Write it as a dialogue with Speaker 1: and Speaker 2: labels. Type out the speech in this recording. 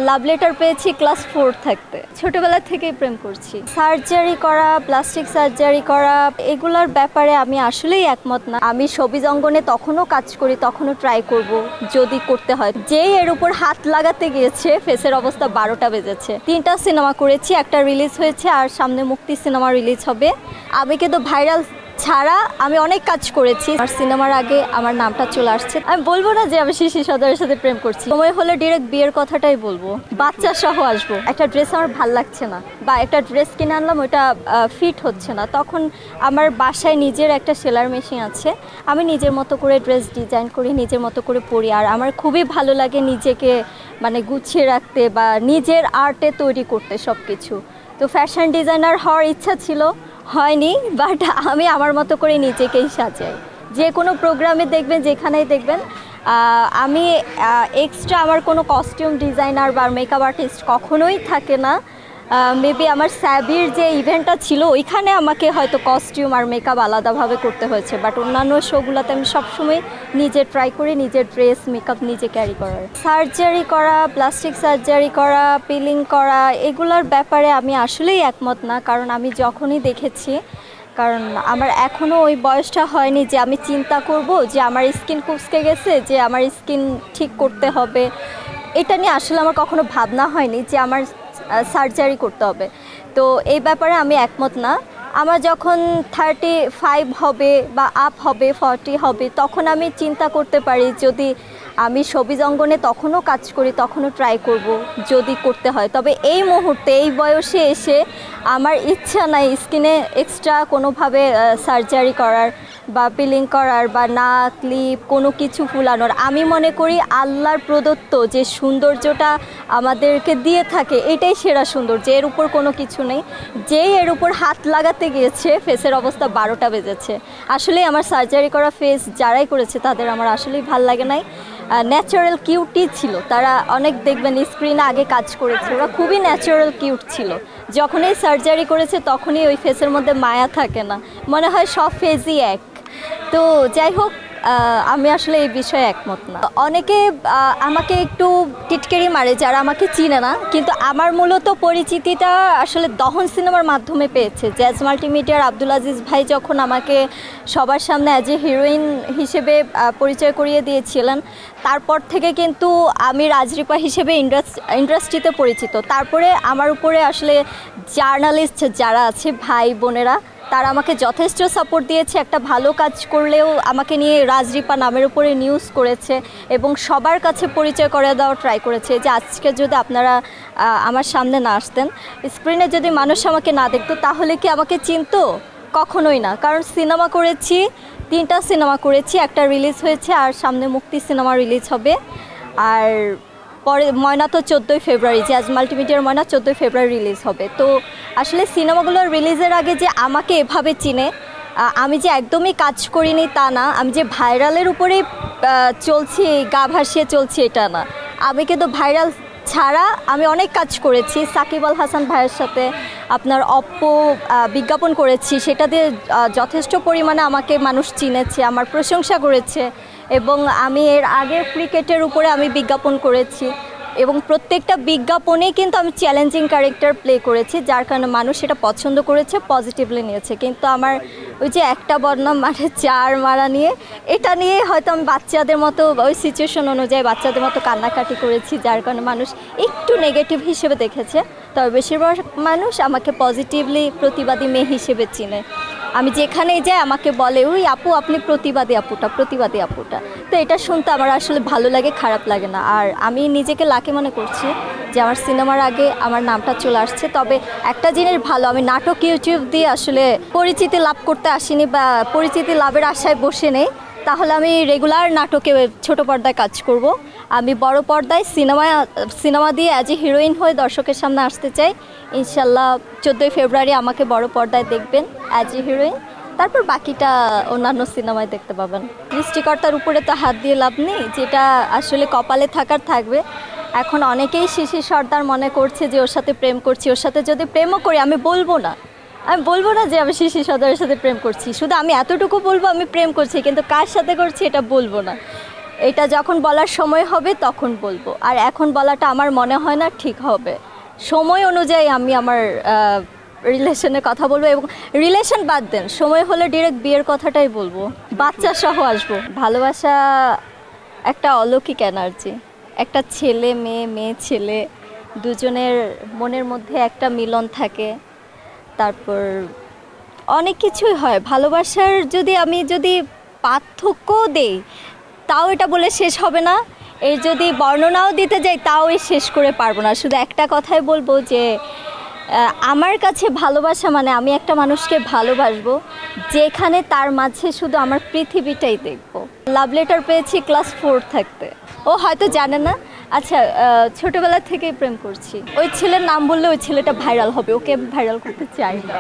Speaker 1: Love letter পেয়েছি class 4 থাকতে। ছোটবেলা থেকেই প্রেম করছি। সার্জারি করা, প্লাস্টিক সার্জারি করা, এগুলোর ব্যাপারে আমি আসলেই একমত না। আমি শোবিজ অঙ্গনে তখনও কাজ করি, তখনও ট্রাই করব যদি করতে হয়। যেই এর উপর হাত লাগাতে গিয়েছে ফেসের অবস্থা 12টা বেজেছে। 3টা সিনেমা করেছি, একটা রিলিজ হয়েছে আর সামনে মুক্তি সিনেমা রিলিজ হবে। আমি কিন্তু ভাইরাল ছাড়া আমি অনেক কাজ করেছি। আর সিনেমার আগে আমার নামটা চলে আসছে। আমি বলবো না যে আমি শিশির সর্দারের সাথে প্রেম করছি। সময় হলে ডিরেক্ট বিয়ের কথাটাই বলবো, বাচ্চা সহ আসবো। একটা ড্রেস আমার ভাল লাগছে না বা একটা ড্রেস কিনে আনলাম, ওইটা ফিট হচ্ছে না, তখন আমার বাসায় নিজের একটা সেলার মেশিন আছে, আমি নিজের মতো করে ড্রেস ডিজাইন করি, নিজের মতো করে পরি। আর আমার খুবই ভালো লাগে নিজেকে মানে গুছিয়ে রাখতে বা নিজের আর্টে তৈরি করতে সব কিছু। তো ফ্যাশন ডিজাইনার হওয়ার ইচ্ছা ছিল, হয়নি, বাট আমি আমার মতো করে নিজেকেই সাজাই। যে কোনো প্রোগ্রামে দেখবেন, যেখানেই দেখবেন আমি এক্সট্রা আমার কোনো কস্টিউম ডিজাইনার বা মেকআপ আর্টিস্ট কখনোই থাকে না। মেবি আমার স্যাবির যে ইভেন্টটা ছিল ওইখানে আমাকে হয়তো কস্টিউম আর মেকআপ আলাদাভাবে করতে হয়েছে, বাট অন্যান্য শোগুলোতে আমি সবসময় নিজে ট্রাই করি নিজের ড্রেস মেকআপ নিজে ক্যারি করার। সার্জারি করা, প্লাস্টিক সার্জারি করা, পিলিং করা, এগুলোর ব্যাপারে আমি আসলেই একমত না। কারণ আমি যখনই দেখেছি, কারণ আমার এখনও ওই বয়সটা হয়নি যে আমি চিন্তা করব যে আমার স্কিন কুঁচকে গেছে, যে আমার স্কিন ঠিক করতে হবে। এটা নিয়ে আসলে আমার কখনো ভাবনা হয়নি যে আমার সার্জারি করতে হবে। তো এই ব্যাপারে আমি একমত না। আমার যখন 35 হবে বা আপ হবে, 40 হবে, তখন আমি চিন্তা করতে পারি যদি আমি শোবিজ অঙ্গনে তখনও কাজ করি, তখনও ট্রাই করব যদি করতে হয়। তবে এই মুহূর্তে এই বয়সে এসে আমার ইচ্ছা নাই স্কিনে এক্সট্রা কোনোভাবে সার্জারি করার বা পিলিং করার বা নাক লিপ কোনো কিছু ফুলানোর। আমি মনে করি আল্লাহর প্রদত্ত যে সৌন্দর্যটা আমাদেরকে দিয়ে থাকে এটাই সেরা সৌন্দর্য, এর উপর কোনো কিছু নেই। যেই এর উপর হাত লাগাতে গিয়েছে ফেসের অবস্থা 12টা বেজেছে। আসলে আমার সার্জারি করা ফেস যারাই করেছে তাদের আমার আসলেই ভাল লাগে নাই। ন্যাচারাল কিউটই ছিল তারা। অনেক দেখবেন স্ক্রিনে আগে কাজ করেছে, ওরা খুবই ন্যাচারাল কিউট ছিল। যখনই সার্জারি করেছে তখনই ওই ফেসের মধ্যে মায়া থাকে না, মনে হয় সব ফেসই এক। তো যাই হোক, আমি আসলে এই বিষয়ে একমত না। অনেকে আমাকে একটু টিটকেরি মারে যারা আমাকে চিনে না, কিন্তু আমার মূলত পরিচিতিটা আসলে দহন সিনেমার মাধ্যমে পেয়েছে। জ্যাজ মাল্টিমিডিয়ার আব্দুল আজিজ ভাই যখন আমাকে সবার সামনে অ্যাজ এ হিরোইন হিসেবে পরিচয় করিয়ে দিয়েছিলেন, তারপর থেকে কিন্তু আমি রাজরিপা হিসেবে ইন্ডাস্ট্রিতে পরিচিত। তারপরে আমার উপরে আসলে জার্নালিস্ট যারা আছে ভাই বোনেরা, তারা আমাকে যথেষ্ট সাপোর্ট দিয়েছে। একটা ভালো কাজ করলেও আমাকে নিয়ে রাজরিপা নামের উপরে নিউজ করেছে এবং সবার কাছে পরিচয় করে দেওয়ার ট্রাই করেছে যে আজকে যদি আপনারা আমার সামনে না আসতেন, স্ক্রিনে যদি মানুষ আমাকে না দেখতো, তাহলে কি আমাকে চিনতো? কখনোই না। কারণ সিনেমা করেছি, 3টা সিনেমা করেছি, একটা রিলিজ হয়েছে আর সামনে মুক্তি সিনেমা রিলিজ হবে। আর পরে ময়না তো 14ই ফেব্রুয়ারি, জ্যাজ মাল্টিমিডিয়ার ময়না 14ই ফেব্রুয়ারি রিলিজ হবে। তো আসলে সিনেমাগুলোর রিলিজের আগে যে আমাকে এভাবে চিনে, আমি যে একদমই কাজ করিনি তা না, আমি যে ভাইরালের উপরেই চলছি, গা ভাসিয়ে চলছি এটা না। আমি কিন্তু ভাইরাল ছাড়া আমি অনেক কাজ করেছি। সাকিব আল হাসান ভাইয়ের সাথে আপনার অপ্পো বিজ্ঞাপন করেছি, সেটা দিয়ে যথেষ্ট পরিমাণে আমাকে মানুষ চিনেছে, আমার প্রশংসা করেছে। এবং আমি এর আগে ক্রিকেটের উপরে আমি বিজ্ঞাপন করেছি এবং প্রত্যেকটা বিজ্ঞাপনেই কিন্তু আমি চ্যালেঞ্জিং ক্যারেক্টার প্লে করেছি, যার কারণে মানুষ সেটা পছন্দ করেছে, পজিটিভলি নিয়েছে। কিন্তু আমার ওই যে একটা বদনাম মানে 4 মারা নিয়ে, এটা নিয়ে হয়তো আমি বাচ্চাদের মতো ওই সিচুয়েশন অনুযায়ী বাচ্চাদের মতো কান্নাকাটি করেছি, যার কারণে মানুষ একটু নেগেটিভ হিসেবে দেখেছে। তবে বেশিরভাগ মানুষ আমাকে পজিটিভলি প্রতিবাদী মেয়ে হিসেবে চিনে। আমি যেখানেই যাই আমাকে বলে ওই আপু আপনি প্রতিবাদী আপুটা, প্রতিবাদী আপুটা। তো এটা শুনতে আমার আসলে ভালো লাগে, খারাপ লাগে না। আর আমি নিজেকে লাকি মনে করছি যে আমার সিনেমার আগে আমার নামটা চলে আসছে। তবে একটা জিনিস ভালো, আমি নাটক ইউটিউব দিয়ে আসলে পরিচিতি লাভ করতে আসিনি বা পরিচিতি লাভের আশায় বসে নেই। তাহলে আমি রেগুলার নাটকে ছোট পর্দায় কাজ করব। আমি বড় পর্দায় সিনেমা দিয়ে অ্যাজ এ হিরোইন হয়ে দর্শকের সামনে আসতে চাই। ইনশাল্লাহ 14ই ফেব্রুয়ারি আমাকে বড় পর্দায় দেখবেন অ্যাজ এ হিরোইন, তারপর বাকিটা অন্যান্য সিনেমায় দেখতে পাবেন। সৃষ্টিকর্তার উপরে তো হাত দিয়ে লাভ নেই, যেটা আসলে কপালে থাকার থাকবে। এখন অনেকেই শিশির সর্দার মনে করছে যে ওর সাথে প্রেম করছি, ওর সাথে যদি প্রেমও করি আমি বলবো না যে আমি শিশির সর্দারের সাথে প্রেম করছি। শুধু আমি এতটুকু বলবো আমি প্রেম করছি, কিন্তু কার সাথে করছি এটা বলবো না। এটা যখন বলার সময় হবে তখন বলবো, আর এখন বলাটা আমার মনে হয় না ঠিক হবে। সময় অনুযায়ী আমি আমার রিলেশনের কথা বলবো, এবং রিলেশন বাদ দেন, সময় হলে ডিরেক্ট বিয়ের কথাটাই বলবো, বাচ্চা সহ আসবো। ভালোবাসা একটা অলৌকিক এনার্জি, একটা ছেলে মেয়ে, মেয়ে ছেলে, দুজনের মনের মধ্যে একটা মিলন থাকে, তারপর অনেক কিছুই হয় ভালোবাসার। আমি যদি পার্থক্য দেই তাও এটা বলে শেষ হবে না, এর যদি বর্ণনাও দিতে যাই তাও শেষ করে পারবো না। শুধু একটা কথাই বলবো যে আমার কাছে ভালোবাসা মানে আমি একটা মানুষকে ভালোবাসবো যেখানে তার মাঝে শুধু আমার পৃথিবীটাই দেখবো। লাভ লেটার পেয়েছি ক্লাস 4 থাকতে, ও হয়তো জানে না। আচ্ছা, ছোটবেলা থেকেই প্রেম করছি। ওই ছেলের নাম বললে ওই ছেলেটা ভাইরাল হবে, ওকে ভাইরাল করতে চাই না।